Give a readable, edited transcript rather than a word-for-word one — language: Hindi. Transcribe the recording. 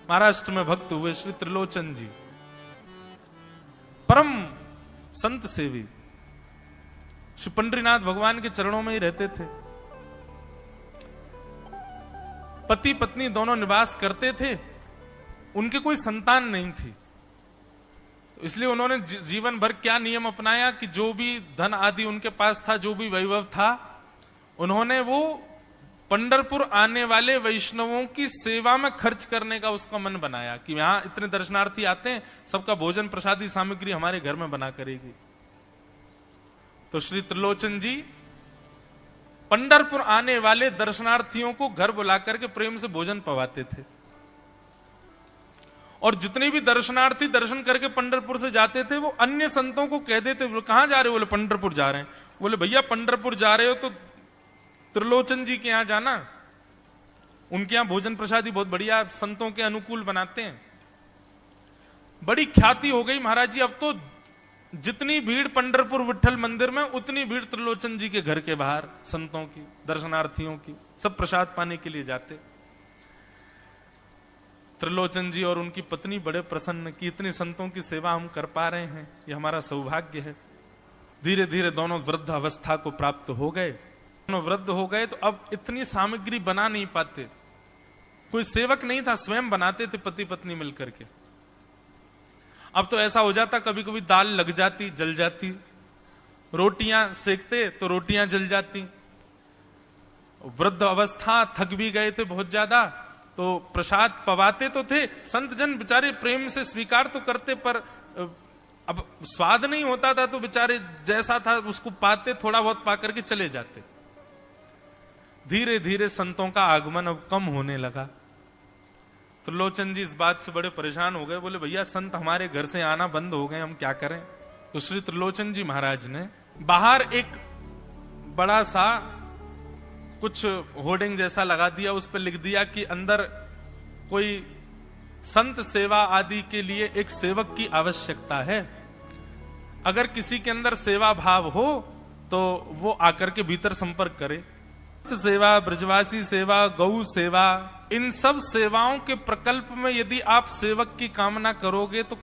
महाराष्ट्र में भक्त हुए श्री त्रिलोचन जी, परम संत सेवी, श्री पंडरीनाथ भगवान के चरणों में ही रहते थे। पति पत्नी दोनों निवास करते थे, उनके कोई संतान नहीं थी, तो इसलिए उन्होंने जीवन भर क्या नियम अपनाया कि जो भी धन आदि उनके पास था, जो भी वैभव था, उन्होंने वो पंढरपुर आने वाले वैष्णवों की सेवा में खर्च करने का उसका मन बनाया कि यहां इतने दर्शनार्थी आते हैं, सबका भोजन प्रसादी सामग्री हमारे घर में बना करेगी। तो श्री त्रिलोचन जी पंढरपुर आने वाले दर्शनार्थियों को घर बुलाकर के प्रेम से भोजन पवाते थे। और जितने भी दर्शनार्थी दर्शन करके पंढरपुर से जाते थे, वो अन्य संतों को कह देते, बोले कहां जा रहे हो? बोले पंढरपुर जा रहे हैं। बोले भैया पंढरपुर जा रहे हो तो त्रिलोचन जी के यहां जाना, उनके यहां भोजन प्रसादी बहुत बढ़िया संतों के अनुकूल बनाते हैं। बड़ी ख्याति हो गई महाराज जी, अब तो जितनी भीड़ पंढरपुर विठल मंदिर में, उतनी भीड़ त्रिलोचन जी के घर के बाहर संतों की, दर्शनार्थियों की, सब प्रसाद पाने के लिए जाते। त्रिलोचन जी और उनकी पत्नी बड़े प्रसन्न कि इतने संतों की सेवा हम कर पा रहे हैं, ये हमारा सौभाग्य है। धीरे धीरे दोनों वृद्ध अवस्था को प्राप्त हो गए। दोनों वृद्ध हो गए तो अब इतनी सामग्री बना नहीं पाते, कोई सेवक नहीं था, स्वयं बनाते थे पति पत्नी मिलकर के। अब तो ऐसा हो जाता, कभी कभी दाल लग जाती, जल जाती, रोटियां सेकते तो रोटियां जल जाती। वृद्ध अवस्था, थक भी गए थे बहुत ज्यादा, तो प्रसाद पवाते तो थे, संत जन बेचारे प्रेम से स्वीकार तो करते, पर अब स्वाद नहीं होता था, तो बेचारे जैसा था उसको पाते, थोड़ा बहुत पा करके चले जाते। धीरे धीरे संतों का आगमन अब कम होने लगा। त्रिलोचन जी इस बात से बड़े परेशान हो गए, बोले भैया संत हमारे घर से आना बंद हो गए, हम क्या करें? तो श्री त्रिलोचन जी महाराज ने बाहर एक बड़ा सा कुछ होर्डिंग जैसा लगा दिया, उस पर लिख दिया कि अंदर कोई संत सेवा आदि के लिए एक सेवक की आवश्यकता है। अगर किसी के अंदर सेवा भाव हो तो वो आकर के भीतर संपर्क करे। सेवा, ब्रजवासी सेवा, गौ सेवा, इन सब सेवाओं के प्रकल्प में यदि आप सेवक की कामना करोगे तो